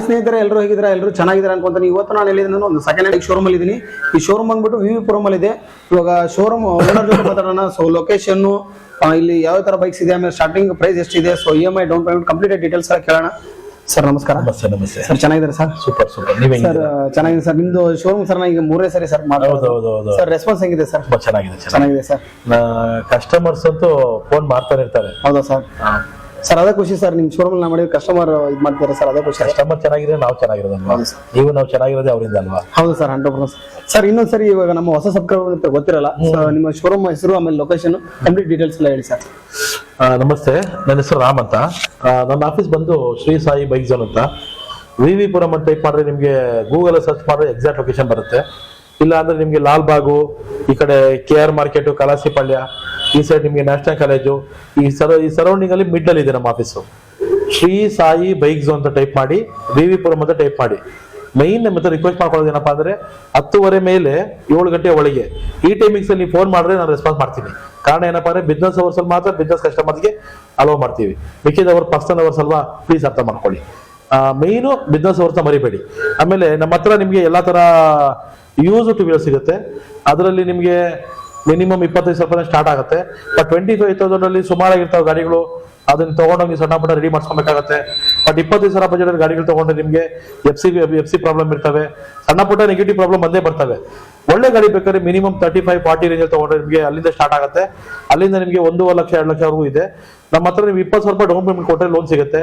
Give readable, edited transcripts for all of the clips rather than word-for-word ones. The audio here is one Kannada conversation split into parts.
ಸ್ನೇಹಿತರೆ ಎಲ್ಲರೂ ಹೇಗಿದ್ದಾರೆ, ಎಲ್ಲರೂ ಚೆನ್ನಾಗಿದ್ದಾರೆ ಅನ್ಕೊಂತಾನೆ. ಇವತ್ತು ನಾನು ಎಲ್ಲಿದ್ದೀನಿ ಒಂದು ಸೆಕೆಂಡ್ ಹ್ಯಾಂಡ್ ಶೋರೂಮ್ ಅಲ್ಲಿ ಇದ್ದೀನಿ. ಈ ಶೋರೂಮ್ ಬಂದ್ಬಿಟ್ಟು ವಿ ಪುರಂ ಅಲ್ಲಿ ಇದೆ. ಇವಾಗ ಶೋರೂಮ್ ಓನರ್ ಜೊತೆ ಮಾತಾಡೋಣ. ಸೊ ಲೊಕೇಶನ್, ಇಲ್ಲಿ ಯಾವ ತರ ಬೈಕ್ಸ್ ಇದೆ, ಆಮೇಲೆ ಸ್ಟಾರ್ಟಿಂಗ್ ಪ್ರೈಸ್ ಎಷ್ಟಿದೆ, so EMI down payment complete details ಎಲ್ಲ ಕೇಳೋಣ. ಸರ್ ನಮಸ್ಕಾರ. ನಮಸ್ತೆ ಸರ್ ಚೆನ್ನಾಗಿದ್ದಾರೆ ಸರ್? ಸೂಪರ್ ನೀವೇ ಸರ್ ಚೆನ್ನಾಗಿದೆ ಸರ್. ನಿಮ್ದು ಶೋರೂಮ್ ಸರ್ ಈಗ 3ನೇ ಸರಿ ಸರ್ ಹೌದು ಸರ್. ರೆಸ್ಪಾನ್ಸ್ ಹೆಂಗಿದೆ ಸರ್? ಚೆನ್ನಾಗಿದೆ ಸರ್. ಕಸ್ಟಮರ್ಸ್ ಅಂತೂ ಫೋನ್ ಮಾಡ್ತಾನೆ ಇರ್ತಾರೆ. ಹೌದಾ ಸರ್? ಸರ್ ಅದೇ ಖುಷಿ ಸರ್. ನಿಮ್ ಶೋರೂಮ್ ಮಾಡಿದ್ರೆ ಕಸ್ಟಮರ್ ಇದು ಮಾಡ್ತಾರೆ ಸರ್, ಅದೇ ಖುಷಿ. ಕಸ್ಟಮರ್ ಚೆನ್ನಾಗಿದ್ರೆ ನಾವು ಚೆನ್ನಾಗಿರೋದಲ್ವಾ, ನೀವು ನಾವು ಚೆನ್ನಾಗಿರೋದೇ ಅವರಿಂದ ಅಲ್ವಾ? ಹೌದು ಸರ್, 100%. ಸರ್ ಇನ್ನೊಂದು ಸರಿ, ಇವಾಗ ನಮ್ಮ ಹೊಸ ಸಬ್ಸ್ಕ್ರೈಬರ್ ಗೊತ್ತಿರಲ್ಲ, ನಿಮ್ಮ ಶೋರೂಮ್ ಹೆಸರು ಆಮೇಲೆ ಲೊಕೇಶನ್ ಕಂಪ್ಲೀಟ್ ಡೀಟೇಲ್ಸ್ ಎಲ್ಲ ಹೇಳಿ ಸರ್. ನಮಸ್ತೆ, ನನ್ನ ಹೆಸರು ರಾಮ್ ಅಂತ. ನನ್ನ ಆಫೀಸ್ ಬಂದು ಶ್ರೀ ಸಾಯಿ ಬೈಕ್ ಝೋನ್ ಅಂತ. ವಿ ಪುರಂ ಅಂತ ಟೈಪ್ ಮಾಡಿದ್ರೆ ನಿಮಗೆ ಗೂಗಲ್ ಸರ್ಚ್ ಮಾಡಿದ್ರೆ ಎಕ್ಸಾಕ್ಟ್ ಲೊಕೇಶನ್ ಬರುತ್ತೆ. ಇಲ್ಲ ಅಂದ್ರೆ ನಿಮ್ಗೆ ಲಾಲ್ ಬಾಗು, ಈ ಕಡೆ KR ಮಾರ್ಕೆಟ್, ಕಲಾಸಿಪಾಳ್ಯ, ಈ ಸೈಡ್ ನಿಮ್ಗೆ ನ್ಯಾಷನಲ್ ಕಾಲೇಜು, ಈ ಸರೌಂಡಿಂಗ್ ಅಲ್ಲಿ ಮಿಡ್ ಅಲ್ಲಿ ಇದೆ ನಮ್ಮ office. Shri Sai bike zone ಅಂತ ಟೈಪ್ ಮಾಡಿ, ವಿ ಪುರಂ ಅಂತ ಟೈಪ್ ಮಾಡಿ. ಮೈನ್ ಮತ್ತೆ ರಿಕ್ವೆಸ್ಟ್ ಮಾಡ್ಕೊಳ್ಳೋದು ಏನಪ್ಪಾ ಅಂದ್ರೆ 10:30 ಮೇಲೆ 7 ಗಂಟೆ ಒಳಗೆ ಈ ಟೈಮಿಂಗ್ಸ್ ಅಲ್ಲಿ ಫೋನ್ ಮಾಡಿದ್ರೆ ನಾನು ರೆಸ್ಪಾನ್ಸ್ ಮಾಡ್ತೀನಿ. ಕಾರಣ ಏನಪ್ಪಾ ಅಂದ್ರೆ ಬಿಸ್ನೆಸ್ ಅವರ್ಸ್ ಅಲ್ಲಿ ಮಾತ್ರ ಬಿಸ್ನೆಸ್ ಕಸ್ಟಮರ್ಸ್ಗೆ ಅಲೋ ಮಾಡ್ತೀವಿ. ಮಿಕ್ಕಿದವರು ಪರ್ಸನಲ್ ಅವರ್ಸ್ ಅಲ್ವಾ, ಪ್ಲೀಸ್ ಅರ್ಥ ಮಾಡ್ಕೊಳ್ಳಿ. ಮೈನು ಬಿಸ್ನೆಸ್ ಅವರ್ಸ್ ಮರಿಬೇಡಿ. ಆಮೇಲೆ ನಮ್ಮ ಹತ್ರ ನಿಮ್ಗೆ ಎಲ್ಲಾ ತರ ಯೂಸ್ ಟು ವೀಲರ್ ಸಿಗುತ್ತೆ. ಅದರಲ್ಲಿ ನಿಮ್ಗೆ ಮಿನಿಮಮ್ 25,000 ಸ್ಟಾರ್ಟ್ ಆಗುತ್ತೆ. ಬಟ್ 25,000 ಅಲ್ಲಿ ಸುಮಾರಾಗಿರ್ತಾವೆ ಗಾಡಿಗಳು. ಅದನ್ನ ತಗೊಂಡೋಗಿ ಸಣ್ಣ ಪುಟ್ಟ ರೆಡಿ ಮಾಡ್ಸ್ಕೊಬೇಕಾಗತ್ತೆ. ಬಟ್ 25,000 ಬಜೆಟ್ ಗಾಡಿಗಳು ತಗೊಂಡ್ರೆ ನಿಮ್ಗೆ ಎಫ್ ಸಿ ಪ್ರಾಬ್ಲಮ್ ಇರ್ತವೆ, ಸಣ್ಣ ಪುಟ್ಟ ನೆಗೆಟಿವ್ ಪ್ರಾಬ್ಲಮ್ ಬಂದೇ ಬರ್ತವೆ. ಒಳ್ಳೆ ಗಾಡಿ ಬೇಕಾದ್ರೆ ಮಿನಿಮಮ್ 35-40 ರೇಂಜ್ ತಗೊಂಡ್ರೆ ನಿಮ್ಗೆ ಅಲ್ಲಿಂದ ಸ್ಟಾರ್ಟ್ ಆಗುತ್ತೆ. ಅಲ್ಲಿಂದ ನಿಮ್ಗೆ 1.5 ಲಕ್ಷ 2 ಲಕ್ಷವರೆಗೂ ಇದೆ. ನಮ್ಮ ಹತ್ರ ನೀವು 20,000 ಡೌನ್ ಪೇಮೆಂಟ್ ಕೊಟ್ಟರೆ ಲೋನ್ ಸಿಗುತ್ತೆ.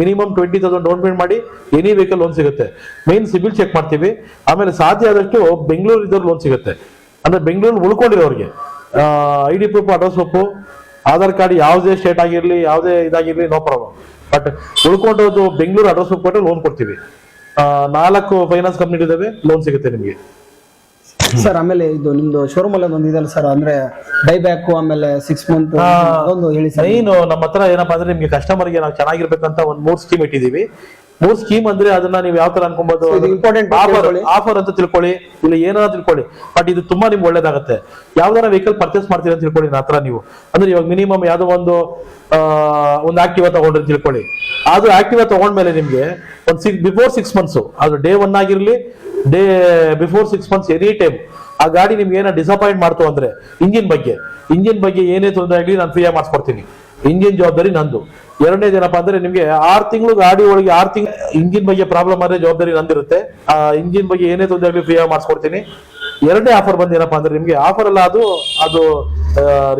ಮಿನಿಮಮ್ 20,000 ಡೌನ್ ಪೇಮೆಂಟ್ ಮಾಡಿ ಎನಿ ವೆಹಿಕಲ್ ಲೋನ್ ಸಿಗುತ್ತೆ. ಮೇನ್ ಸಿಬಿಲ್ ಚೆಕ್ ಮಾಡ್ತೀವಿ. ಆಮೇಲೆ ಸಾಧ್ಯ ಆದಷ್ಟು ಬೆಂಗಳೂರು ಇದ್ದವ್ರು ಲೋನ್ ಸಿಗುತ್ತೆ. ಅಂದ್ರೆ ಬೆಂಗಳೂರು ಉಳ್ಕೊಂಡಿರೋರಿಗೆ ID proof, address proof, Aadhaar card ಯಾವುದೇ ಸ್ಟೇಟ್ ಆಗಿರ್ಲಿ, ಯಾವುದೇ ಇದಾಗಿರ್ಲಿ, ನೋ ಪ್ರಾಬ್ಲಮ್. ಬಟ್ ಉಳ್ಕೊಂಡೋದು ಬೆಂಗಳೂರು ಅಡ್ರೆಸ್ ಪ್ರೂಫ್ ಕೊಟ್ಟರೆ ಲೋನ್ ಕೊಡ್ತೀವಿ. 4 ಫೈನಾನ್ಸ್ ಕಂಪ್ನಿ ಇದಾವೆ, ಲೋನ್ ಸಿಗುತ್ತೆ ನಿಮಗೆ ಸರ್. ಆಮೇಲೆ ಇದು ನಿಮ್ದು ಶೋರೂಮ್ ಅಲ್ಲಿ ಒಂದು ಇದೆಲ್ಲ ಸರ್, ಅಂದ್ರೆ ಬೈ ಬ್ಯಾಕ್ ಆಮೇಲೆ 6 ಮಂತ್ ಒಂದು ಹೇಳಿ ಸರ್. ಮೈನ್ ನಮ್ಮ ಹತ್ರ ಏನಪ್ಪಾ ಅಂದ್ರೆ ನಿಮ್ಗೆ ಕಸ್ಟಮರ್ಗೆ ನಾವು ಚೆನ್ನಾಗಿರ್ಬೇಕಂತ ಒಂದು 3 ಸ್ಕೀಮ್ ಇಟ್ಟಿದೀವಿ. 3 ಸ್ಕೀಮ್ ಅಂದ್ರೆ ಅದನ್ನ ನೀವು ಯಾವ ತರ ಅನ್ಕೊಬಹುದು, ಆಫರ್ ಅಂತ ತಿಳ್ಕೊಳ್ಳಿ, ಇಲ್ಲ ಏನಾದ್ರು ತಿಳ್ಕೊಳ್ಳಿ. ಬಟ್ ಇದು ತುಂಬಾ ನಿಮ್ಗೆ ಒಳ್ಳೇದಾಗುತ್ತೆ. ಯಾವ್ದಾರ ವೆಹಿಕಲ್ ಪರ್ಚೇಸ್ ಮಾಡ್ತೀರಿ ಅಂತ ತಿಳ್ಕೊಳ್ಳಿ ನನ್ನ ಹತ್ರ ನೀವು. ಅಂದ್ರೆ ಇವಾಗ ಮಿನಿಮಮ್ ಯಾವ್ದೋ ಒಂದು ಆಕ್ಟಿವಾ ತಗೊಂಡ್ರಿ ತಿಳ್ಕೊಳ್ಳಿ. ಅದು ಆಕ್ಟಿವಾ ತಗೊಂಡ್ಮೇಲೆ ನಿಮ್ಗೆ ಒಂದು ಬಿಫೋರ್ 6 ಮಂತ್ಸ್, ಅದು ಡೇ 1 ಆಗಿರ್ಲಿ, day before 6 months, any time ಆ ಗಾಡಿ ನಿಮ್ಗೆ ಏನೋ ಡಿಸಪಾಯಿಂಟ್ ಮಾಡ್ತು ಅಂದ್ರೆ ಇಂಜಿನ್ ಬಗ್ಗೆ ಏನೇ ತೊಂದರೆ ಆಗಲಿ ನಾನು ಫ್ರೀಯಾಗಿ ಮಾಡಿಸ್ಕೊಡ್ತೀನಿ. ಇಂಜಿನ್ ಜವಾಬ್ದಾರಿ ನಂದು. ಎರಡನೇದು ಏನಪ್ಪಾ ಅಂದ್ರೆ ನಿಮ್ಗೆ 6 ತಿಂಗಳು ಗಾಡಿ ಒಳಗೆ 6 ತಿಂಗಳು ಇಂಜಿನ್ ಬಗ್ಗೆ ಪ್ರಾಬ್ಲಮ್ ಆದ್ರೆ ಜವಾಬ್ದಾರಿ ನಂದಿರುತ್ತೆ. ಆ ಇಂಜಿನ್ ಬಗ್ಗೆ ಏನೇ ತೊಂದರೆ ಆಗಲಿ ಫ್ರೀಯಾಗಿ ಮಾಡಿಸ್ಕೊಡ್ತೀನಿ. ಎರಡನೇ ಆಫರ್ ಬಂದು ಏನಪ್ಪಾ ಅಂದ್ರೆ ನಿಮ್ಗೆ ಆಫರ್ ಅಲ್ಲ, ಅದು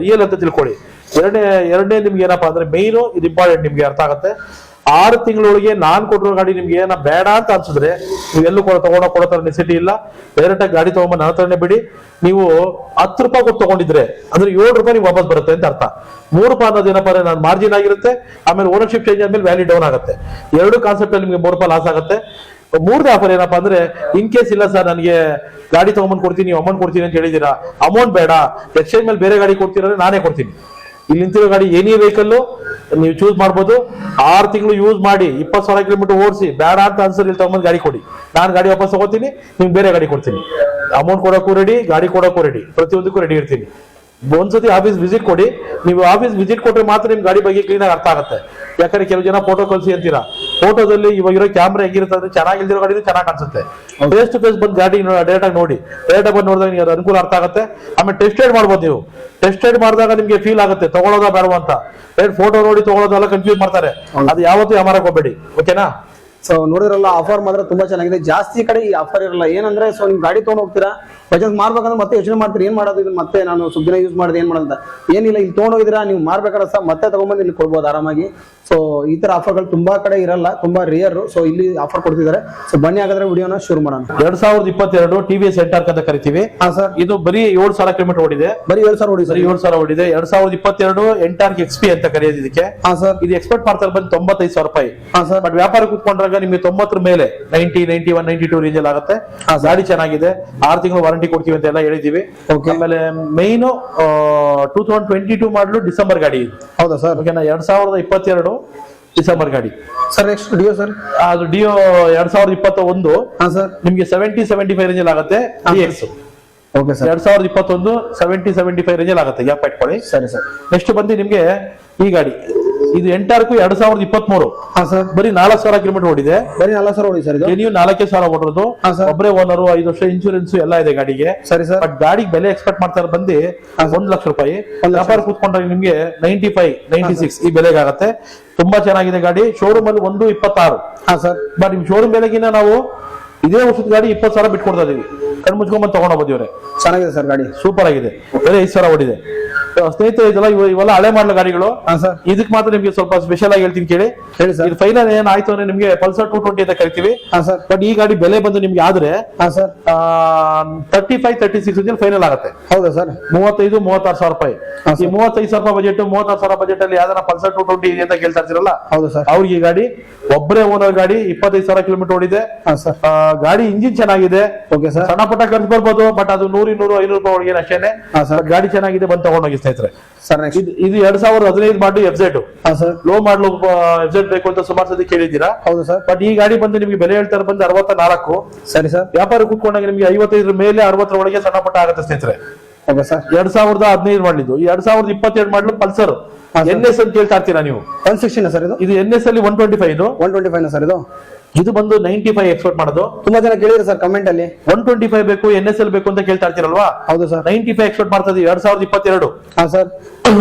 ರಿಯಲ್ ಅಂತ ತಿಳ್ಕೊಳ್ಳಿ. ಎರಡನೇ ನಿಮ್ಗೆ ಏನಪ್ಪಾ ಅಂದ್ರೆ ಮೈನು ಇದು ಇಂಪಾರ್ಟೆಂಟ್, ನಿಮ್ಗೆ ಅರ್ಥ ಆಗುತ್ತೆ. 6 ತಿಂಗಳೊಳಗೆ ನಾನ್ ಕೊಟ್ಟಿರೋ ಗಾಡಿ ನಿಮ್ಗೆ ಏನ ಬೇಡ ಅಂತ ಅನ್ಸಿದ್ರೆ ನೀವು ಎಲ್ಲೂ ಕೊಡೋ ನೆಸಿಟಿ ಇಲ್ಲ. ಡೈರೆಕ್ಟ್ ಆಗಿ ಗಾಡಿ ತಗೊಂಡ್ ನನ್ನ ಹತ್ರನೇ ಬಿಡಿ. ನೀವು 10 ರೂಪಾಯಿ ಕೊಟ್ಟು ತಗೊಂಡಿದ್ರೆ ಅಂದ್ರೆ 7 ರೂಪಾಯಿ ನೀವು ವಾಪಸ್ ಬರುತ್ತೆ ಅಂತ ಅರ್ಥ. 3 ರೂಪಾಯಿ ಅನ್ನೋದು ಏನಪ್ಪ ಅಂದ್ರೆ ನಾನು ಮಾರ್ಜಿನ್ ಆಗಿರುತ್ತೆ. ಆಮೇಲೆ ಓನರ್ಶಿಪ್ ಚೇಂಜ್ ಆದ್ಮೇಲೆ ವ್ಯಾಲ್ಯೂ ಡೌನ್ ಆಗುತ್ತೆ. 2 ಕಾನ್ಸೆಪ್ಟ್ ಅಲ್ಲಿ ನಿಮ್ಗೆ 3 ರೂಪಾಯಿ ಲಾಸ್ ಆಗುತ್ತೆ. 3ನೇ ಆಫರ್ ಏನಪ್ಪಾ ಅಂದ್ರೆ ಇನ್ ಕೇಸ್ ಇಲ್ಲ ಸರ್ ನನಗೆ ಗಾಡಿ ತಗೊಂಡ್ ಕೊಡ್ತೀನಿ, ಅಮೌಂಟ್ ಕೊಡ್ತೀನಿ ಅಂತ ಹೇಳಿದೀರಾ, ಅಮೌಂಟ್ ಬೇಡ, ಎಕ್ಸ್ಚೇಂಜ್ ಮೇಲೆ ಬೇರೆ ಗಾಡಿ ಕೊಡ್ತೀರಾ, ನಾನೇ ಕೊಡ್ತೀನಿ. ಇಲ್ಲಿ ನಿಂತಿರೋ ಗಾಡಿ ಎನಿ ವೆಹಿಕಲ್ ನೀವು ಚೂಸ್ ಮಾಡ್ಬೋದು. 6 ತಿಂಗಳು ಯೂಸ್ ಮಾಡಿ 20,000 ಕಿಲೋಮೀಟರ್ ಓಡಿಸಿ ಬೇಡ ಅಂತ ಅನ್ಸರ್ ಇಲ್ಲಿ ತಗೊಂಡ್ ಗಾಡಿ ಕೊಡಿ, ನಾನು ಗಾಡಿ ವಾಪಸ್ ತಗೋತೀನಿ, ನಿಮ್ಗೆ ಬೇರೆ ಗಾಡಿ ಕೊಡ್ತೀನಿ. ಅಮೌಂಟ್ ಕೊಡೋಕ್ಕೂ ರೆಡಿ, ಗಾಡಿ ಕೊಡೋಕ್ಕೂ ರೆಡಿ, ಪ್ರತಿಯೊಂದಕ್ಕೂ ರೆಡಿ ಇರ್ತೀನಿ. ಒಂದ್ಸತಿ ಆಫೀಸ್ ವಿಸಿಟ್ ಕೊಡಿ. ನೀವು ಆಫೀಸ್ ವಿಸಿಟ್ ಕೊಟ್ರೆ ಮಾತ್ರ ನಿಮ್ ಗಾಡಿ ಬಗ್ಗೆ ಕ್ಲೀನ್ ಆಗಿ ಅರ್ಥ ಆಗುತ್ತೆ. ಯಾಕಂದ್ರೆ ಕೆಲವು ಜನ ಫೋಟೋ ಕಳಿಸಿ ಅಂತೀರಾ, ಫೋಟೋದಲ್ಲಿ ಇವಾಗಿರೋ ಕ್ಯಾಮ್ರಾ ಹೆಂಗಿರುತ್ತೆ ಅಂದ್ರೆ ಚೆನ್ನಾಗಿಲ್ದಿರೋ ಗಾಡಿ ಚೆನ್ನಾಗಿ ಕಾಣಿಸುತ್ತೆ. ಫೇಸ್ ಟು ಫೇಸ್ ಬಂದು ಗಾಡಿ ಡೈರೆಕ್ಟ್ ಆಗಿ ನೋಡಿ, ಡೈರೆಕ್ಟ್ ಆಗಿ ಬಂದು ನೋಡಿದಾಗ ನಿಮ್ಗೆ ಅನುಕೂಲ ಅರ್ಥ ಆಗುತ್ತೆ. ಆಮೇಲೆ ಟೆಸ್ಟ್ ರೈಡ್ ಮಾಡ್ಬೋದು. ನೀವು ಟೆಸ್ಟ್ ರೈಡ್ ಮಾಡಿದಾಗ ನಿಮ್ಗೆ ಫೀಲ್ ಆಗುತ್ತೆ ತಗೊಳ್ಳೋದಾ ಬೇಡವಾ ಅಂತ. ಫೋಟೋ ನೋಡಿ ತಗೊಳ್ಳೋದೆಲ್ಲ ಕನ್ಫ್ಯೂಸ್ ಮಾಡ್ತಾರೆ. ಅದು ಯಾವತ್ತೂ ಯಾಮಾರಕ್ಕೆ ಹೋಗ್ಬೇಡಿ, ಓಕೆನಾ? ಸೊ ನೋಡಿದ್ರಲ್ಲ, ಆಫರ್ ಮಾತ್ರ ತುಂಬಾ ಚೆನ್ನಾಗಿದೆ. ಜಾಸ್ತಿ ಕಡೆ ಈ ಆಫರ್ ಇರಲ್ಲ. ಏನಂದ್ರೆ ಸೊ ನಿಮ್ ಗಾಡಿ ತಗೊಂಡ್ ಹೋಗ್ತೀರಾ, ಪರ್ಚೇಸ್ ಮಾಡ್ಬೇಕಂದ್ರೆ ಮತ್ತೆ ಯೋಚನೆ ಮಾಡ್ತೀರಿ, ಏನ್ ಮಾಡೋದು ಇದು, ಮತ್ತೆ ನಾನು ಸ್ವಲ್ಪ ದಿನ ಯೂಸ್ ಮಾಡಿದೆ ಏನ್ ಮಾಡೋದ ಏನಿಲ್ಲ. ಇಲ್ಲಿ ತಗೊಂಡೋಗಿದ್ದೀರಾ, ನೀವು ಮಾರ್ಬೇಕಾದ್ರೆ ಸಹ ಮತ್ತೆ ತಗೊಂಡ್ಬಂದು ಇಲ್ಲಿ ಕೊಡ್ಬೋದು ಆರಾಮಾಗಿ. ಸೊ ಈ ತರ ಆಫರ್ಗಳು ತುಂಬಾ ಕಡೆ ಇರಲ್ಲ, ತುಂಬಾ ರೇರ್. ಸೊ ಇಲ್ಲಿ ಆಫರ್ ಕೊಡ್ತಿದ್ದಾರೆ. ಸೊ ಬನ್ನಿ ಹಾಗಾದ್ರೆ ವಿಡಿಯೋನ ಶುರು ಮಾಡೋಣ. 2022 TVS ಎಂಟಾರ್ಕ್ ಅಂತ ಕರಿತೀವಿ. ಹಾ ಸರ್. ಇದು ಬರೀ 7,000 ಕಿಲೋಮೀಟರ್ ಓಡಿದೆ. ಬರೀ 7,000 ಓಡಿದೆ. 7,000 ಓಡಿದೆ. 2022 ಎಂಟಾರ್ಕ್ XP ಅಂತ ಕರೆಯೋದು ಇದಕ್ಕೆ. ಹಾ ಸರ್. ಇದು ಎಕ್ಸ್ಪೆಕ್ಟ್ ಮಾಡ್ತಾರೆ ಬಂದು 95,000 ರೂಪಾಯಿ. ಹಾ ಸರ್. ಬಟ್ ವ್ಯಾಪಾರ ಕೂತ್ಕೊಂಡ್ರಾಗ ನಿಮ್ಗೆ 90 ಮೇಲೆ 90, 91, 92 ರೇಂಜ್ ಅಲ್ಲಿ ಆಗುತ್ತೆ. ಗಾಡಿ ಚೆನ್ನಾಗಿದೆ. 6 ತಿಂಗಳು ವಾರಂಟಿ ಕೊಡ್ತೀವಿ ಅಂತ ಎಲ್ಲ ಹೇಳಿದೀವಿ. ಆಮೇಲೆ ಮೈನ್ 2022 ಮಾಡಲು ಡಿಸೆಂಬರ್ ಗಾಡಿ. ಹೌದಾ ಸರ್? ಓಕೆನಾ? 2022 ಡಿಸೆಂಬರ್ ಗಾಡಿ ಸರ್. Next Dio sir. ಅದು ಡಿಯೋ 2021. ಹಾ ಸರ್. ನಿಮ್ಗೆ 70-75 ರೇಂಜ್ ಅಲ್ಲಿ ಆಗುತ್ತೆ. DX. Okay sir. 2021 70-75 ರೇಂಜ್ ಅಲ್ಲಿ ಆಗುತ್ತೆ. ಗ್ಯಾಪ್ ಇಟ್ಕೊಳ್ಳಿ. ಸರಿ ಸರ್. ನೆಕ್ಸ್ಟ್ ಬಂದು ನಿಮ್ಗೆ ಈ ಗಾಡಿ ಇದು ಎಂಟಾರ್ಕು 2023 ಹಾ ಸರ್. ಬರೀ 4000 ಕಿಲೋಮೀಟರ್ ಓಡಿದೆ. ಬರೀ 4000 ಹೊಡಿ ಸರ್ ಇದು. ನೀವು 4000 ಓಡಿರೋದು. ಹಾ ಸರ್. ಒಬ್ಬರೇ ಓನರು, 5 ವರ್ಷ ಇನ್ಶೂರೆನ್ಸ್ ಎಲ್ಲ ಇದೆ ಗಾಡಿಗೆ. ಸರಿ ಸರ್. ಬಟ್ ಗಾಡಿಗೆ ಬೆಲೆ ಎಕ್ಸ್ಪೆಕ್ಟ್ ಮಾಡ್ತಾರೆ ಬಂದು 1 ಲಕ್ಷ ರೂಪಾಯಿ. ವ್ಯಾಪಾರ ಕೂತ್ಕೊಂಡ್ರೆ ನಿಮ್ಗೆ 95, 96 ಈ ಬೆಲೆಗೆ ಆಗತ್ತೆ. ತುಂಬಾ ಚೆನ್ನಾಗಿದೆ ಗಾಡಿ. ಶೋರೂಮ್ ಅಲ್ಲಿ 126. ಹಾ ಸರ್. ಬಟ್ ನಿಮ್ ಶೋರೂಮ್ ಬೆಲೆಗಿನ ನಾವು ಇದೇ ವರ್ಷದ ಗಾಡಿ 20,000 ಬಿಟ್ಕೊಡ್ತಾ ಇದೀವಿ. ಕಣ್ ಮುಚ್ಕೊಂಡ್ಬಂದು ತಗೊಂಡೋಗ್ಬೋದು ಇವ್ರೆ. ಚೆನ್ನಾಗಿದೆ ಸರ್ ಗಾಡಿ, ಸೂಪರ್ ಆಗಿದೆ. ಬೇರೆ 5,000 ಓಡಿದೆ. ಸ್ನೇಹಿತರೆ ಇದೆಲ್ಲ ಇವೆಲ್ಲ ಹಳೆ ಮಾಡಲ ಗಾಡಿಗಳು. ಹಾ ಸರ್. ಇದಕ್ಕೆ ಮಾತ್ರ ನಿಮ್ಗೆ ಸ್ವಲ್ಪ ಸ್ಪೆಷಲ್ ಆಗಿ ಹೇಳ್ತೀನಿ ಕೇಳಿ. ಹೇಳಿ ಸರ್. ಇದು ಫೈನಲ್ ಏನಾಯ್ತು ಅಂದ್ರೆ ನಿಮ್ಗೆ ಪಲ್ಸರ್ 220 ಅಂತ ಕರಿತೀವಿ. ಹಾ ಸರ್. ಬಟ್ ಈ ಗಾಡಿ ಬೆಲೆ ಬಂದು ನಿಮ್ಗೆ ಆದ್ರೆ ಹಾ ಸರ್ 35, 36 ಫೈನಲ್ ಆಗುತ್ತೆ. ಹೌದಾ ಸರ್. 35, 36,000 ರೂಪಾಯಿ. ಹಾ ಈ 35,000 ಬಜೆಟ್, 36,000 ಬಜೆಟ್ ಅಲ್ಲಿ ಯಾವ್ದಾರ ಪಲ್ಸರ್ 220 ಇದೆ ಅಂತ ಕೇಳ್ತಾ ಇರ್ತೀರಲ್ಲ, ಹೌದು ಸರ್. ಅವ್ರಿಗೆ ಈ ಗಾಡಿ ಒಬ್ಬರೇ ಓನರ್ ಗಾಡಿ 25,000 ಕಿಲೋಮೀಟರ್ ಓಡಿದೆ. ಹಾ ಸರ್. ಗಾಡಿ ಇಂಜಿನ್ ಚೆನ್ನಾಗಿದೆ. Okay sir. ಸಣ್ಣ ಪುಟ್ಟ ಖರ್ಚು ಬರ್ಬೋದು, ಬಟ್ ಅದು 100, 200, 500 ರೂಪಾಯಿ ಒಳಗೆ ಅಷ್ಟೇನೆ. ಹಾ ಸರ್. ಗಾಡಿ ಚೆನ್ನಾಗಿದೆ, ಬಂದು ತಗೊಂಡೋಗಿ ಸ್ನೇಹಿತರೆ. ಸರ್ ನೆಕ್ಸ್ಟ್ ಇದು 2015 ಮಾಡಲು FZ. ಹಾ ಸರ್. ಲೋ ಮಾಡಲು FZ ಬೇಕು ಅಂತ ಸುಮಾರು ಸತಿ ಕೇಳಿದ್ದೀರಾ. ಹೌದು ಸರ್. ಬಟ್ ಈ ಗಾಡಿ ಬಂದು ನಿಮ್ಗೆ ಬೆಲೆ ಹೇಳ್ತಾರೆ ಬಂದು 64. ಸರಿ ಸರ್. ವ್ಯಾಪಾರ ಕೂತ್ಕೊಂಡಾಗ ನಿಮ್ಗೆ 55 ಮೇಲೆ 60 ಒಳಗೆ ಸಣ್ಣ ಪುಟ್ಟ ಆಗುತ್ತೆ ಸ್ನೇಹಿತರೆ. Okay sir. 2015 ಮಾಡಲಿದ್ದು. 2022 ಮಾಡಲು ಪಲ್ಸರ್ NS ಅಂತ ಕೇಳ್ತಾ ಇರ್ತೀರಾ ನೀವು. 160 ಸರ್ ಇದು. ಇದು NS ಅಲ್ಲಿ 125. ಇದು 125 ಸರ್ ಇದು. ಇದು ಬಂದು 95 ಎಕ್ಸ್ಪೋರ್ಟ್ ಮಾಡೋದು. ತುಂಬಾ ಜನ ಕೇಳಿದ್ರು ಸರ್ ಕಮೆಂಟ್ ಅಲ್ಲಿ 125 ಬೇಕು, NSL ಬೇಕು ಅಂತ ಕೇಳ್ತಾ ಇರ್ತೀರಲ್ವಾ. ಹೌದು ಸರ್. 95 ಎಕ್ಸ್ಪೋರ್ಟ್ ಮಾಡ್ತಾ ಇದೀವಿ 2022. ಹಾ ಸರ್.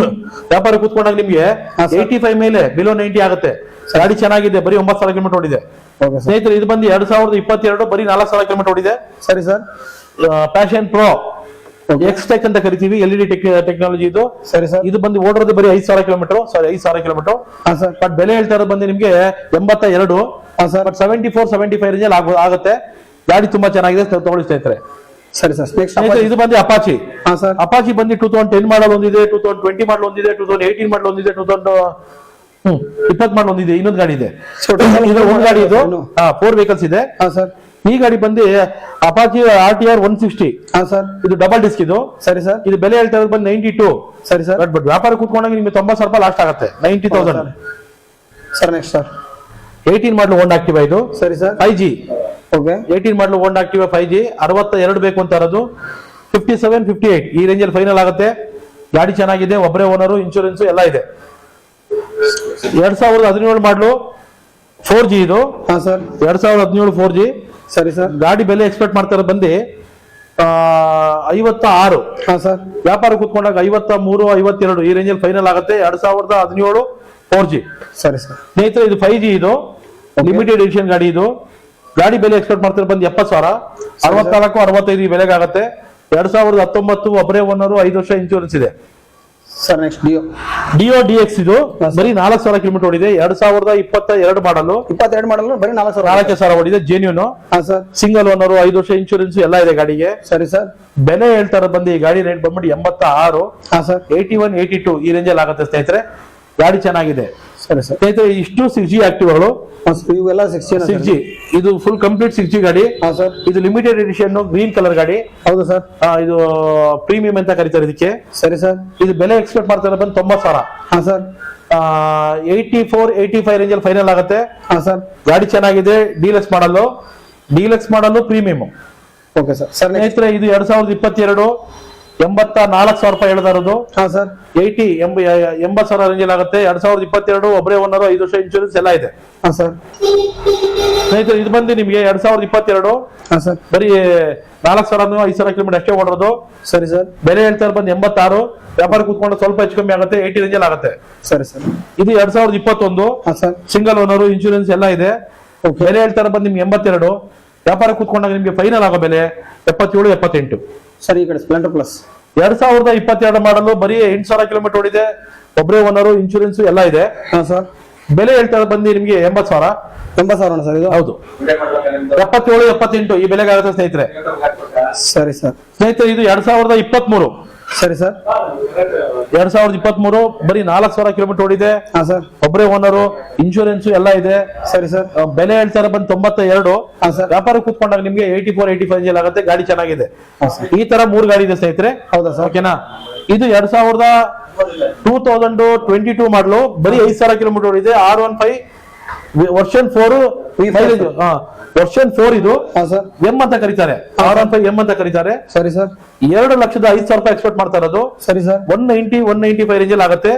ವ್ಯಾಪಾರ ಕೂತ್ಕೊಂಡಾಗ ನಿಮ್ಗೆ 85 ಮೇಲೆ ಬಿಲೋ 90 ಆಗುತ್ತೆ. ಗಾಡಿ ಚೆನ್ನಾಗಿದೆ, ಬರೀ 9,000 ಕಿಲೋಮೀಟರ್ ಓಡಿದೆ. Okay sir. ಸ್ನೇಹಿತರೆ ಇದು ಬಂದು 2022 ಬರೀ 4,000 ಕಿಲೋಮೀಟರ್ ಓಡಿದೆ. ಸರಿ ಸರ್. ಪ್ಯಾಷನ್ ಪ್ರೋ ಎಕ್ಸ್ಟೆಕ್ ಅಂತ ಕರಿತೀವಿ, LED ಟೆಕ್ನಾಲಜಿ ಇದು. ಸರಿ ಸರ್. ಇದು ಬಂದು ಓಡಿರೋದು ಬರೀ 5,000 ಕಿಲೋಮೀಟರ್. ಸಾರಿ 5,000 ಕಿಲೋಮೀಟರ್. ಹಾ ಸರ್. ಬಟ್ ಬೆಲೆ ಹೇಳ್ತಾ ಇರೋದು ಬಂದು ನಿಮ್ಗೆ 82. ಹಾ ಸರ್. ಬಟ್ 74, 75 ರೇಂಜ್ ಆಗುತ್ತೆ. ಗಾಡಿ ತುಂಬಾ ಚೆನ್ನಾಗಿದೆ, ತಗೊಳ್ಳಿ ಸ್ನೇಹಿತರೆ. ಸರಿ ಸರ್. ನೆಕ್ಸ್ಟ್ ಇದು ಬಂದು ಅಪಾಚಿ. ಹಾ ಸರ್. ಅಪಾಚಿ ಬಂದು 2010 ಮಾಡಲ್ ಒಂದಿದೆ, 2020 ಮಾಡಲ್ ಒಂದಿದೆ, 2018 ಮಾಡಲ್ ಒಂದಿದೆ, 2020 ಮಾಡಲ್ ಒಂದಿದೆ. ಇನ್ನೊಂದು ಗಾಡಿ ಇದೆ. ಇದು ಒಂದು ಗಾಡಿ, ಇದು 4 ವೆಹಿಕಲ್ಸ್ ಇದೆ. ಹಾ ಸರ್. ಈ ಗಾಡಿ ಬಂದು ಅಪಾಚಿ RTR 160. ಹಾ ಸರ್. ಇದು ಡಬಲ್ ಡಿಸ್ಕ್ ಇದು. ಸರಿ ಸರ್. ಇದು ಬೆಲೆ ಹೇಳ್ತಾ ಇರೋದು ಬಂದು 92. ಸರಿ ಸರ್. ಬಟ್ ವ್ಯಾಪಾರ ಕೂತ್ಕೊಂಡಾಗ ನಿಮ್ಗೆ 90,000 ರೂಪಾಯಿ ಲಾಸ್ಟ್ ಆಗುತ್ತೆ. 90,000. Sir next sir. 18 ಮಾಡಲು ಹೋಂಡಾ ಆಕ್ಟಿವಾ ಇದು. ಸರಿ ಸರ್. 5G. ಓಕೆ. 18 ಮಾಡಲು ಹೋಂಡಾ ಆಕ್ಟಿವಾ 5G 62 ಬೇಕು ಅಂತ ಇರೋದು. 57, 58 ಈ ರೇಂಜ್ ಅಲ್ಲಿ ಫೈನಲ್ ಆಗುತ್ತೆ. ಗಾಡಿ ಚೆನ್ನಾಗಿದೆ, ಒಬ್ಬರೇ ಓನರು, ಇನ್ಶೂರೆನ್ಸ್ ಎಲ್ಲ ಇದೆ. 2017 ಮಾಡಲು 4G ಇದು. ಹಾ ಸರ್. 2017 4G. ಸರಿ ಸರ್. ಗಾಡಿ ಬೆಲೆ ಎಕ್ಸ್ಪೆಕ್ಟ್ ಮಾಡ್ತಾರೆ ಬಂದು 56. ಹಾ ಸರ್. ವ್ಯಾಪಾರ ಕೂತ್ಕೊಂಡಾಗ 53, 52 ಈ ರೇಂಜ್ ಅಲ್ಲಿ ಫೈನಲ್ ಆಗುತ್ತೆ. 2017 4G. ಸರಿ ಸರ್. ಸ್ನೇಹಿತರೆ ಇದು 5G ಇದು. ಲಿಮಿಟೆಡ್ ಎಡಿಷನ್ ಗಾಡಿ ಇದು. ಗಾಡಿ ಬೆಲೆ ಎಕ್ಸ್ಪೆಕ್ಟ್ ಮಾಡ್ತಾರೆ ಬಂದು 70,000. 64, 65 ಈ ಬೆಲೆಗೆ ಆಗುತ್ತೆ. 2019 ಒಬ್ಬರೇ ಓನರು, 5 ವರ್ಷ ಇನ್ಶೂರೆನ್ಸ್ ಇದೆ. ಸರ್ ನೆಕ್ಸ್ಟ್ ಡಿಯೋ DX ಇದು ಬರೀ 4,000 ಕಿಲೋಮೀಟರ್ ಓಡಿದೆ. 2022 ಮಾಡಲು 22 ಮಾಡಲು ಬರೀ 4,000. 4,000 ಓಡಿದೆ. ಜೆನ್ಯೂನ್. ಹಾ ಸರ್. ಸಿಂಗಲ್ ಓನರು, 5 ವರ್ಷ ಇನ್ಶೂರೆನ್ಸ್ ಎಲ್ಲ ಇದೆ ಗಾಡಿಗೆ. ಸರಿ ಸರ್. ಬೆಲೆ ಹೇಳ್ತಾರೆ ಬಂದು ಈ ಗಾಡಿ ರೇಟ್ ಬಂದ್ಬಿಟ್ಟು 86. ಹಾ ಸರ್. 81, 82 ಈ ರೇಂಜ್ ಅಲ್ಲಿ ಆಗುತ್ತೆ ಸ್ನೇಹಿತರೆ. ಗಾಡಿ ಚೆನ್ನಾಗಿದೆ. ಸರಿ ಸರ್. ಸ್ನೇಹಿತರೆ ಇಷ್ಟು 6G ಆಕ್ಟಿವ್ಗಳು. ಇವೆಲ್ಲ 6G. ಇದು ಫುಲ್ ಕಂಪ್ಲೀಟ್ 6G ಗಾಡಿ. ಹಾ ಸರ್. ಇದು ಲಿಮಿಟೆಡ್ ಎಡಿಷನ್ ಗ್ರೀನ್ ಕಲರ್ ಗಾಡಿ. ಹೌದು ಸರ್. ಇದು ಪ್ರೀಮಿಯಂ ಅಂತ ಕರೀತಾರೆ ಇದಕ್ಕೆ. ಸರಿ ಸರ್. ಇದು ಬೆಲೆ ಎಕ್ಸ್ಪೆಕ್ಟ್ ಮಾಡ್ತಾರೆ ಬಂದು 90,000. ಹಾ ಸರ್. 84, 85 ರೇಂಜ್ ಅಲ್ಲಿ ಫೈನಲ್ ಆಗುತ್ತೆ. ಹಾ ಸರ್. ಗಾಡಿ ಚೆನ್ನಾಗಿದೆ. ಡೀಲಕ್ಸ್ ಮಾಡಲು ಪ್ರೀಮಿಯಂ. Okay sir. ಸರ್ ಸ್ನೇಹಿತರೆ ಇದು 2022 84,000 ರೂಪಾಯಿ ಹೇಳ್ತಾ ಇರೋದು. ಹಾ ಸರ್. 80,000 ರೇಂಜ್ ಅಲ್ಲಿ ಆಗುತ್ತೆ. 2022 ಒಬ್ಬರೇ ಓನರು, 5 ವರ್ಷ ಇನ್ಶೂರೆನ್ಸ್ ಎಲ್ಲ ಇದೆ. ಹಾ ಸರ್. ಸ್ನೇಹಿತರೆ ಇದು ಬಂದು ನಿಮ್ಗೆ 2022 ಹಾ ಸರ್. ಬರೀ 4,000, 5,000 ಕಿಲೋಮೀಟರ್ ಅಷ್ಟೇ ಓಡಿರೋದು. ಸರಿ ಸರ್. ಬೆಲೆ ಹೇಳ್ತಾರೆ ಬಂದು 86. ವ್ಯಾಪಾರ ಕೂತ್ಕೊಂಡು ಸ್ವಲ್ಪ ಹೆಚ್ಚು ಕಮ್ಮಿ ಆಗುತ್ತೆ. 80 ರೇಂಜ್ ಅಲ್ಲಿ ಆಗುತ್ತೆ. ಸರಿ ಸರ್. ಇದು 2021 ಹಾ ಸರ್. ಸಿಂಗಲ್ ಓನರು, ಇನ್ಶೂರೆನ್ಸ್ ಎಲ್ಲ ಇದೆ. ಬೆಲೆ ಹೇಳ್ತಾರೆ ಬಂದು ನಿಮ್ಗೆ 82. ವ್ಯಾಪಾರ ಕೂತ್ಕೊಂಡಾಗ ನಿಮ್ಗೆ ಫೈನಲ್ ಆಗೋ ಬೆಲೆ 77, 78. ಸರ್ ಈ ಕಡೆ ಸ್ಪ್ಲೆಂಡರ್ ಪ್ಲಸ್ 2022 ಮಾಡಲು ಬರೀ 8,000 ಕಿಲೋಮೀಟರ್ ಓಡಿದೆ. ಒಬ್ಬರೇ ಓನರು, ಇನ್ಶೂರೆನ್ಸ್ ಎಲ್ಲ ಇದೆ. ಹಾ ಸರ್. ಬೆಲೆ ಹೇಳ್ತಾರೆ ಬಂದು ನಿಮ್ಗೆ 80,000. 80,000 ಸರ್ ಇದು. ಹೌದು. 77, 78 ಈ ಬೆಲೆಗೆ ಆಗುತ್ತೆ ಸ್ನೇಹಿತರೆ. ಸರಿ ಸರ್. ಸ್ನೇಹಿತರೆ ಇದು 2023. ಸರಿ ಸರ್. 2023 ಬರೀ 4,000 ಕಿಲೋಮೀಟರ್ ಓಡಿದೆ. ಹಾ ಸರ್. ಒಬ್ಬರೇ ಓನರು, ಇನ್ಶೂರೆನ್ಸ್ ಎಲ್ಲ ಇದೆ. ಸರಿ ಸರ್. ಬೆಲೆ ಹೇಳ್ತಾರೆ ಬಂದು 92. ಹಾ ಸರ್. ವ್ಯಾಪಾರ ಕೂತ್ಕೊಂಡಾಗ ನಿಮ್ಗೆ 84, 85 ಆಗುತ್ತೆ. ಗಾಡಿ ಚೆನ್ನಾಗಿದೆ. ಹಾ ಸರ್. ಈ ತರ 3 ಗಾಡಿ ಇದೆ ಸ್ನೇಹಿತರೆ. ಹೌದಾ ಸರ್. ಓಕೆನಾ. ಇದು 2022 ಮಾಡಲು ಬರೀ 5,000 ಕಿಲೋಮೀಟರ್ ಓಡಿದೆ. R15 ವರ್ಷನ್ 4 ವರ್ಷನ್ 4 ಇದು. ಹಾ ಸರ್. ಎಂ ಅಂತ ಕರೀತಾರೆ. R15 ಎಂ ಅಂತ ಕರೀತಾರೆ. ಸರಿ ಸರ್. 2,05,000 ರೂಪಾಯಿ ಎಕ್ಸ್ಪೆಕ್ಟ್ ಮಾಡ್ತಾ ಇರೋದು. ಸರಿ ಸರ್. 190, 195 ರೇಂಜ್ ಅಲ್ಲಿ ಆಗುತ್ತೆ.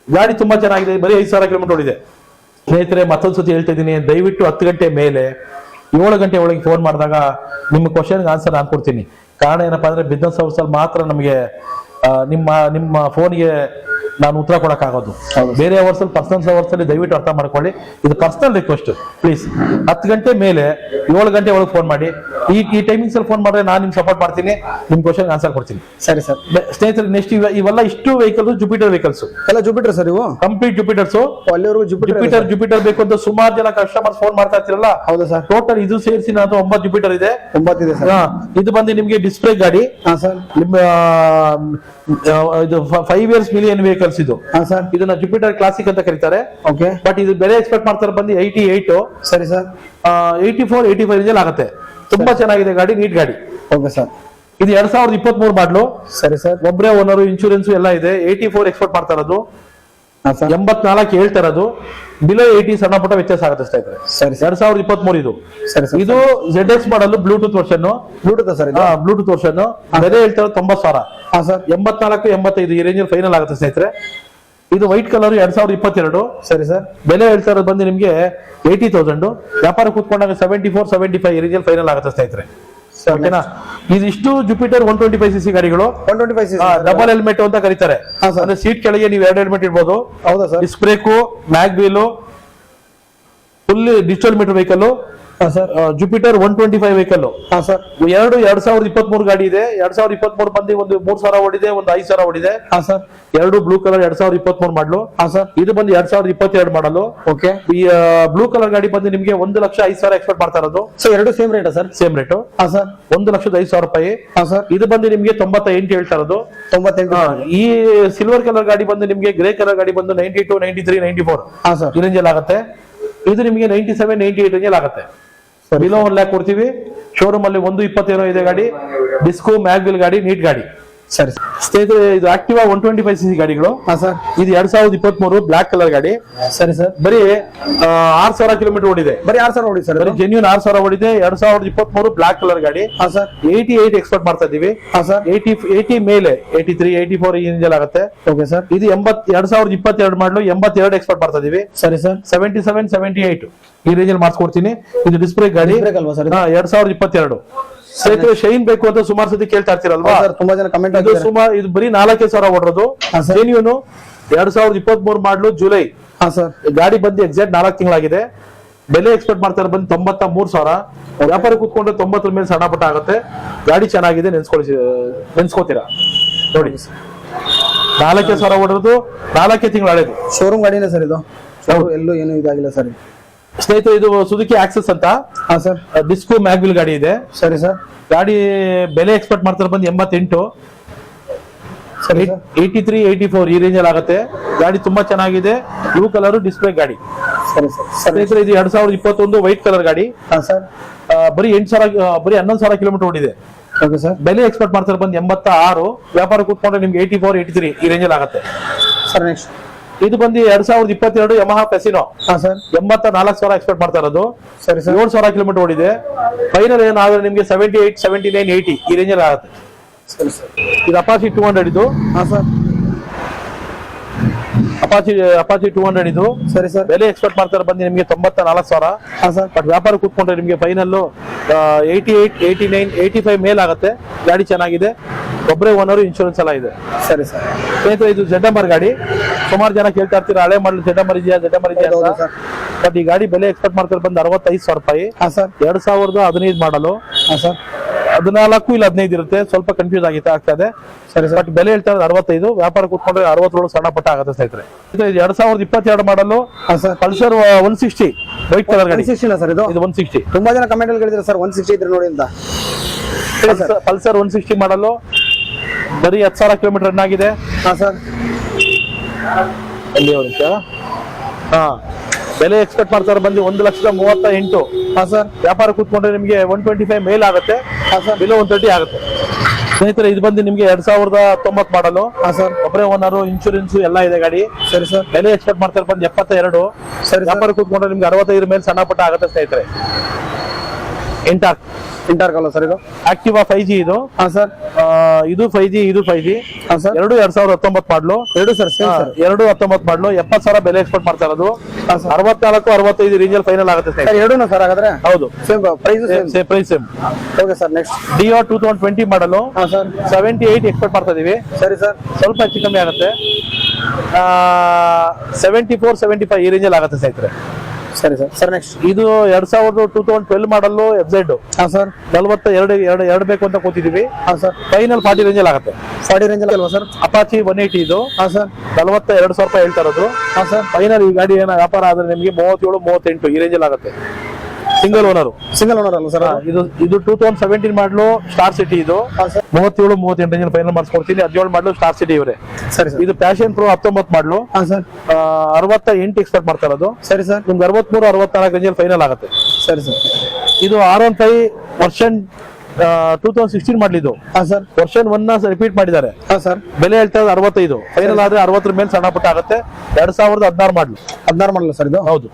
ಗಾಡಿ ತುಂಬಾ ಚೆನ್ನಾಗಿದೆ, ಬರೀ 5,000 ಕಿಲೋಮೀಟರ್ ಓಡಿದೆ ಸ್ನೇಹಿತರೆ. ಮತ್ತೊಂದು ಸತಿ ಹೇಳ್ತಾ ಇದ್ದೀನಿ, ದಯವಿಟ್ಟು 10 ಗಂಟೆ ಮೇಲೆ 7 ಗಂಟೆ ಒಳಗೆ ಫೋನ್ ಮಾಡಿದಾಗ ನಿಮ್ಮ ಕ್ವಶನ್ಗೆ ಆನ್ಸರ್ ನಾನು ಕೊಡ್ತೀನಿ. ಕಾರಣ ಏನಪ್ಪಾ ಅಂದ್ರೆ ಬಿಸ್ನೆಸ್ ಅವರ್ಸಲ್ಲಿ ಮಾತ್ರ ನಮಗೆ ನಿಮ್ಮ ಫೋನ್ಗೆ ನಾನು ಉತ್ತರ ಕೊಡಕ್ಕಾಗೋದು. ಬೇರೆ ಅವರ್ಸಲ್ಲಿ ಪರ್ಸನಲ್ ಅವರ್ಸಲ್ಲಿ ದಯವಿಟ್ಟು ಅರ್ಥ ಮಾಡ್ಕೊಳ್ಳಿ. ಇದು ಪರ್ಸನಲ್ ರಿಕ್ವೆಸ್ಟ್. ಪ್ಲೀಸ್ 10 ಗಂಟೆ ಮೇಲೆ 7 ಗಂಟೆ ಒಳಗೆ ಫೋನ್ ಮಾಡಿ. ಈ ಟೈಮಿಂಗ್ಸ್ ಅಲ್ಲಿ ಫೋನ್ ಮಾಡಿದ್ರೆ ನಾನು ನಿಮ್ಗೆ ಸಪೋರ್ಟ್ ಮಾಡ್ತೀನಿ, ನಿಮ್ ಕ್ವಶನ್ ಆನ್ಸರ್ ಕೊಡ್ತೀನಿ. ಸರಿ ಸರ್. ಸ್ನೇಹಿತರೆ, ನೆಕ್ಸ್ಟ್ ಇವೆಲ್ಲ ಇಷ್ಟು ವೆಹಿಕಲ್ ಜುಪಿಟರ್ ವೆಹಿಕಲ್ಸ್ ಎಲ್ಲ ಜುಪಿಟರ್ ಸರ್, ಇವು ಕಂಪ್ಲೀಟ್ ಜುಪಿಟರ್ಸ್. ಅಲ್ಲಿವರೆಗೂ ಜುಪಿಟರ್ ಬೇಕು ಅಂತ ಸುಮಾರು ಜನ ಕಸ್ಟಮರ್ಸ್ ಫೋನ್ ಮಾಡ್ತಾ ಇರ್ತೀರಲ್ಲ. ಹೌದಾ ಸರ್? ಟೋಟಲ್ ಇದು ಸೇರಿಸಿ ನಾನು 9 ಜುಪಿಟರ್ ಇದೆ. 9 ಇದೆ ಸರ್. ಇದು ಬಂದು ನಿಮ್ಗೆ ಡಿಸ್ಪ್ಲೇ ಗಾಡಿ. ಹಾ ಸರ್. ನಿಮ್ಮ ಇದು 5 years ಮಿಲಿಯನ್ ವೆಹಿಕಲ್ಸ್ ಇದು. ಹಾ ಸರ್. ಇದನ್ನ ಜುಪಿಟರ್ ಕ್ಲಾಸಿಕ್ ಅಂತ ಕರೀತಾರೆ. ಓಕೆ. ಬಟ್ ಇದು ಬೆಲೆ ಎಕ್ಸ್ಪೆಕ್ಟ್ ಮಾಡ್ತಾರೆ ಬಂದು 88. ಸರಿ ಸರ್. 84, 85 ರೇಂಜ್ ಆಗುತ್ತೆ. ತುಂಬಾ ಚೆನ್ನಾಗಿದೆ ಗಾಡಿ, ನೀಟ್ ಗಾಡಿ. Okay sir. ಇದು 2023 ಮಾಡಲು. ಸರಿ ಸರ್. ಒಬ್ಬರೇ ಓನರ್, ಇನ್ಶೂರೆನ್ಸ್ ಎಲ್ಲ ಇದೆ. 84 ಎಕ್ಸ್ಪೆಕ್ಟ್ ಮಾಡ್ತಾ ಇರೋದು. 84 ಹೇಳ್ತಾ ಇರೋದು. ಬಿಲೋ 80 ಸಣ್ಣ ಪುಟ್ಟ ವ್ಯತ್ಯಾಸ ಆಗುತ್ತೆ ಸ್ನೇಹಿತರೆ. ಸರಿ. 2023 ಇದು. ಸರಿ ಸರ್. ಇದು ZX ಮಾಡಲು Bluetooth version. Bluetooth sir? Bluetooth version. ಬೆಲೆ ಹೇಳ್ತಾ ಇರೋದು 90,000. ಹಾ ಸರ್. 84, 85 ಈ ರೇಂಜ್ ಫೈನಲ್ ಆಗುತ್ತೆ ಸ್ನೇಹಿತರೆ. ಇದು ವೈಟ್ ಕಲರ್ 2022. ಸರಿ ಸರ್. ಬೆಲೆ ಹೇಳ್ತಾ ಇರೋದು ಬಂದು ನಿಮ್ಗೆ 80,000. ವ್ಯಾಪಾರ ಕೂತ್ಕೊಂಡಾಗ 74, 75 ಈ ರೇಂಜ್ ಫೈನಲ್ ಆಗುತ್ತೆ ಸ್ನೇಹಿತರೆ. ಓಕೆನಾ? ಇದಿಷ್ಟು ಜುಪಿಟರ್ 125cc ಗಾಡಿಗಳು. 125cc ಡಬಲ್ ಹೆಲ್ಮೆಟ್ ಅಂತ ಕರೀತಾರೆ. ಅಂದ್ರೆ ಸೀಟ್ ಕೆಳಗೆ ನೀವು 2 ಹೆಲ್ಮೆಟ್ ಇಡ್ಬೋದು. ಹೌದಾ sir? Disc brake, mag wheel, full digital meter vehicle. Jupiter 125 vehicle. 2023 ಗಾಡಿ ಇದೆ. 2023 ಬಂದು ಒಂದು 3,000 ಓಡಿದೆ, ಒಂದು 5,000 ಓಡಿದೆ. ಎರಡು ಬ್ಲೂ ಕಲರ್ 2023 ಮಾಡಲು. ಇದು ಬಂದು 2022 ಮಾಡಲು. ಓಕೆ. ಈ ಬ್ಲೂ ಕಲರ್ ಗಾಡಿ ಬಂದು ನಿಮ್ಗೆ 1,05,000 ಎಕ್ಸ್ಪೆಕ್ಟ್ ಮಾಡ್ತಾ ಇರೋದು. ಎರಡು same rate sir? Same rate. 1,05,000 ರೂಪಾಯಿ. ಇದು ಬಂದು ನಿಮ್ಗೆ 98 ಹೇಳ್ತಾ ಇರೋದು. 98. ಈ ಸಿಲ್ವರ್ ಕಲರ್ ಗಾಡಿ ಬಂದು ನಿಮ್ಗೆ ಗ್ರೇ ಕಲರ್ ಗಾಡಿ ಬಂದು 92, 93, 94 ಈ ರೇಂಜ್ ಅಲ್ಲಿ ಆಗುತ್ತೆ. ಇದು ನಿಮಗೆ 97, 98 ರೇಂಜ್ ಆಗುತ್ತೆ. ಬಿಲೋ 1 lakh ಕೊಡ್ತೀವಿ. ಶೋರೂಮ್ ಅಲ್ಲಿ 120 ಇದೆ ಗಾಡಿ. ಡಿಸ್ಕೋ, ಮ್ಯಾಗ್ವಿಲ್ ಗಾಡಿ, ನೀಟ್ ಗಾಡಿ. ಸರಿ ಸ್ನೇಹಿತರೆ, ಇದು ಆಕ್ಟಿವಾ 125cc ಗಾಡಿಗಳು. ಇದು 2023 ಬ್ಲಾಕ್ ಕಲರ್ ಗಾಡಿ. ಸರಿ ಸರ್. ಬರೀ 6,000 ಕಿಲೋಮೀಟರ್ ಓಡಿದೆ. ಬರೀ 6,000 ಓಡಿದೆ ಸರ್. ಜೆನ್ಯೂನ್ 6,000 ಓಡಿದೆ. 2023 ಬ್ಲಾಕ್ ಕಲರ್ ಗಾಡಿ. 88 ಎಕ್ಸ್ಪೆಕ್ಟ್ ಮಾಡ್ತಾ ಇದೀವಿ. 80 ಮೇಲೆ 83, 84 ಈ ರೇಂಜ್ ಆಗುತ್ತೆ. Okay sir. ಇದು 2022 ಮಾಡಲು 82 ಎಕ್ಸ್ಪೆಕ್ಟ್ ಮಾಡ್ತಾ ಇದೀವಿ. ಸರಿ ಸರ್. 77, 78 ಈ ರೇಂಜ್ ಅಲ್ಲಿ ಮಾಡಿಸ್ಕೊಡ್ತೀನಿ. ಇದು ಡಿಸ್ಪ್ಲೇ ಗಾಡಿ. 2022 ಸ್ನೇಹಿತರೆ. ಶೈನ್ ಬೇಕು ಅಂತ ಸುಮಾರು ಸತಿ ಕೇಳ್ತಾ ಇರ್ತೀರಲ್ವಾ? ತುಂಬಾ ಜನ ಕಮೆಂಟ್. ಇದು ಬರೀ 4,000 ಓಡಿರೋದು. ಜೆನ್ಯೂನ್ 2023 ಮಾಡಲು ಜುಲೈ. ಗಾಡಿ ಬಂದು ಎಕ್ಸಾಕ್ಟ್ 4 ತಿಂಗಳಾಗಿದೆ. ಬೆಲೆ ಎಕ್ಸ್ಪೆಕ್ಟ್ ಮಾಡ್ತಾರೆ ಬಂದು 93,000. ವ್ಯಾಪಾರ ಕೂತ್ಕೊಂಡ್ರೆ 90 ಮೇಲೆ ಸಣ್ಣ ಪುಟ್ಟ ಆಗುತ್ತೆ. ಗಾಡಿ ಚೆನ್ನಾಗಿದೆ, ನೆನ್ಸ್ಕೋತೀರಾ ನೋಡಿ. 4,000 ಓಡಿರೋದು, 4 ತಿಂಗಳು ಹಳೇದು. ಶೋರೂಮ್ ಗಾಡಿನೇ ಸರ್ ಇದು. ಎಲ್ಲೂ ಏನು ಇದಾಗಿಲ್ಲ ಸರ್. ಸ್ನೇಹಿತರೆ, ಇದು ಸುಜುಕಿ ಆಕ್ಸೆಸ್ ಅಂತ. ಡಿಸ್ಕೋ ಮ್ಯಾಗ್ವಿಲ್ ಗಾಡಿ ಇದೆ. ಸರಿ ಸರ್. ಗಾಡಿ ಬೆಲೆ ಎಕ್ಸ್ಪೆಕ್ಟ್ ಮಾಡ್ತಾರೆ ಬಂದು 88, 83, 84 ಈ ರೇಂಜ್ ಅಲ್ಲಿ ಆಗುತ್ತೆ. ಗಾಡಿ ತುಂಬಾ ಚೆನ್ನಾಗಿದೆ. ಬ್ಲೂ ಕಲರ್ ಡಿಸ್ಪ್ಲೇ ಗಾಡಿ. ಸರಿ ಸರ್. ಸ್ನೇಹಿತರೆ, ಇದು 2021 ವೈಟ್ ಕಲರ್ ಗಾಡಿ. ಬರೀ 11,000 ಕಿಲೋಮೀಟರ್ ಓಡಿದೆ. ಬೆಲೆ ಎಕ್ಸ್ಪೆಕ್ಟ್ ಮಾಡ್ತಾರೆ ಬಂದು 86. ವ್ಯಾಪಾರ ಕೂತ್ಕೊಂಡ್ರೆ ನಿಮ್ಗೆ 84, 83 ಈ ರೇಂಜ್ ಅಲ್ಲಿ ಆಗುತ್ತೆ. ಸರ್ ನೆಕ್ಸ್ಟ್ ಇದು ಬಂದು 2022 ಯಮಹಾ ಪೆಸಿನೋ. 84,000 ಎಕ್ಸ್ಪೆಕ್ಟ್ ಮಾಡ್ತಾ ಇರೋದು. 7,000 ಕಿಲೋಮೀಟರ್ ಓಡಿದೆ. ಫೈನಲ್ ಏನಾದ್ರೆ ನಿಮ್ಗೆ 78, 79, 80 ಈ ರೇಂಜ್ ಅಲ್ಲಿ ಆಗುತ್ತೆ. ಇದು ಅಪಾಚಿ 200 ಇದು. ಅಪಾಚಿ 200 ಇದು. ಸರಿ ಸರ್. ಬೆಲೆ ಎಕ್ಸ್ಪೆಕ್ಟ್ ಮಾಡ್ತಾರೆ ಬಂದು ನಿಮ್ಗೆ 94,000. ಬಟ್ ವ್ಯಾಪಾರ ಕೂತ್ಕೊಂಡ್ರೆ ನಿಮ್ಗೆ ಫೈನಲ್ 88, 89, 85 ಮೇಲ್ ಆಗುತ್ತೆ. ಗಾಡಿ ಚೆನ್ನಾಗಿದೆ. ಒಬ್ಬರೇ ಓನರ್, ಇನ್ಶೂರೆನ್ಸ್ ಎಲ್ಲ ಇದೆ. ಸರಿ ಸರ್. ಸ್ನೇಹಿತರೆ, ಇದು ZMR ಗಾಡಿ. ಸುಮಾರು ಜನ ಕೇಳ್ತಾ ಇರ್ತೀರಾ ಹಳೆ ಮಾಡಲ್ ZMR ಇದೆಯಾ ಅಂತ. ಬಟ್ ಈ ಗಾಡಿ ಬೆಲೆ ಎಕ್ಸ್ಪೆಕ್ಟ್ ಮಾಡ್ತಾರೆ ಬಂದು 65,000 ರೂಪಾಯಿ. 2015 ಮಾಡಲು. 14 ಇಲ್ಲ 15 ಇರುತ್ತೆ. ಸ್ವಲ್ಪ ಕನ್ಫ್ಯೂಸ್ ಆಗ್ತದೆ. ಸರಿ ಸರ್. ಬಟ್ ಬೆಲೆ ಹೇಳ್ತಾ ಇರೋದು 65. ವ್ಯಾಪಾರ ಕೂತ್ಕೊಂಡ್ರೆ 60 ಸಣ್ಣ ಪುಟ್ಟ ಆಗುತ್ತೆ ಸ್ನೇಹಿತರೆ. 2022 ಮಾಡಲು. ಪಲ್ಸರ್ 160 ವೈಟ್ ಕಲರ್ ಗಾಡಿ. ಸರ್ ಇದು 160. ತುಂಬಾ ಜನ ಕಮೆಂಟ್ ಅಲ್ಲಿ ಕೇಳಿದ್ರೆ ಸರ್ 160 ಇದ್ರೆ ನೋಡಿ ಅಂತ. ಪಲ್ಸರ್ 160 ಮಾಡಲು. ಬರೀ 10,000 ಕಿಲೋಮೀಟರ್ ರನ್ ಆಗಿದೆ. ಬೆಲೆ ಎಕ್ಸ್ಪೆಕ್ಟ್ ಮಾಡ್ತಾರೆ ಬಂದು 1,38,000. ವ್ಯಾಪಾರ ಕೂತ್ಕೊಂಡ್ರೆ ನಿಮ್ಗೆ 125 ಮೇಲ್ ಆಗುತ್ತೆ. ಬಿಲೋ 130 ಆಗುತ್ತೆ. ಸ್ನೇಹಿತರೆ, ಇದು ಬಂದು ನಿಮ್ಗೆ 2090 ಮಾಡಲು. ಒಬ್ಬರೇ ಓನರ್, ಇನ್ಶೂರೆನ್ಸ್ ಎಲ್ಲ ಇದೆ ಗಾಡಿ. ಸರಿ ಸರ್. ಬೆಲೆ ಎಕ್ಸ್ಪೆಕ್ಟ್ ಮಾಡ್ತಾರೆ ಬಂದು 72. ವ್ಯಾಪಾರ ಕೂತ್ಕೊಂಡ್ರೆ ನಿಮ್ಗೆ 65 ಮೇಲೆ ಸಣ್ಣ ಪುಟ್ಟ ಆಗುತ್ತೆ ಸ್ನೇಹಿತರೆ. ಇಂಟರ್ ಕಲರ್ ಸರ್ ಇದು ಆಕ್ಟಿವಾ 5G ಇದು. ಹಾ ಸರ್. ಇದು 5G ಇದು 5G. ಹಾ ಸರ್. ಎರಡು 2019 ಮಾಡಲು. ಎರಡು ಸರ್ ಸೇಮ್ ಸರ್. ಎರಡು 19 ಮಾಡಲು 70,000 ಬೆಲೆ ಎಕ್ಸ್ಪೆಕ್ಟ್ ಮಾಡ್ತಾ ಇರೋದು. 64 65 ರೇಂಜ್ ಫೈನಲ್ ಆಗುತ್ತೆ ಸರ್. ಎರಡೂನಾ ಸರ್ ಹಾಗಾದ್ರೆ? ಹೌದು, same price same price same. Okay sir. Next Dio 2020 ಮಾಡಲು. ಹಾ ಸರ್. 78 ಎಕ್ಸ್ಪೆಕ್ಟ್ ಮಾಡ್ತಾ ಇದೀವಿ. ಸರಿ ಸರ್. ಸ್ವಲ್ಪ ಹೆಚ್ಚು ಕಮ್ಮಿ ಆಗುತ್ತೆ. 74 75 ಈ ರೇಂಜ್ ಅಲ್ಲಿ ಆಗುತ್ತೆ ಸ್ನೇಹಿತರೆ. ಸರಿ ಸರ್. ಸರ್ ನೆಕ್ಸ್ಟ್ ಇದು 2012 ಮಾಡಲು FZ. ಹಾ ಸರ್. 42 ಬೇಕು ಅಂತ ಕೂತಿದೀವಿ. ಹಾ ಸರ್. ಫೈನಲ್ 40 ರೇಂಜ್ ಅಲ್ಲಿ ಆಗುತ್ತೆ. 40 ರೇಂಜ್ ಅಲ್ವಾ ಸರ್? ಅಪಾಚಿ 180 ಇದು. ಹಾ ಸರ್. 42,000 ರೂಪಾಯಿ ಹೇಳ್ತಾ ಇರೋದು. ಹಾ ಸರ್. ಫೈನಲ್ ಈ ಗಾಡಿ ಏನೋ ವ್ಯಾಪಾರ ಆದ್ರೆ ನಿಮಗೆ 37 38 ಈ ರೇಂಜ್ ಅಲ್ಲಿ ಆಗುತ್ತೆ. Single owner. ಸಿಂಗಲ್ ಓನರ್ ಅಲ್ಲ ಸರ್? ಇದು 2017 ಮಾಡಲು ಸ್ಟಾರ್ ಸಿಟಿ ಇದು. ಹಾ ಸರ್. 37 38 range final ಮಾಡಿಸ್ಕೊಡ್ತೀನಿ. 17 ಮಾಡಲು ಸ್ಟಾರ್ ಸಿಟಿ ಇವರೇ. ಸರಿ ಸರ್. ಇದು ಪ್ಯಾಷನ್ ಪ್ರೋ 19 ಮಾಡಲು. ಹಾ ಸರ್. 68 ಎಕ್ಸ್ಪೆಕ್ಟ್ ಮಾಡ್ತಾ ಇರೋದು. ಸರಿ ಸರ್. ನಿಮ್ಗೆ 63 64 ರೇಂಜ್ ಫೈನಲ್ ಆಗುತ್ತೆ. ಸರಿ ಸರ್. ಇದು R15 ವರ್ಷನ್ 2016 ಮಾಡಲಿದ್ದು. ಹಾ ಸರ್. ವರ್ಷನ್ 1 ರಿಪೀಟ್ ಮಾಡಿದ್ದಾರೆ. ಹಾ ಸರ್. ಬೆಲೆ ಹೇಳ್ತಾ ಇರೋದು 65. ಫೈನಲ್ ಆದ್ರೆ 60 ಮೇಲೆ ಸಣ್ಣ ಪುಟ್ಟ ಆಗುತ್ತೆ. 2016 ಮಾಡಲು. 16 ಮಾಡಲ್ಲ ಸರ್ ಇದು? ಹೌದು.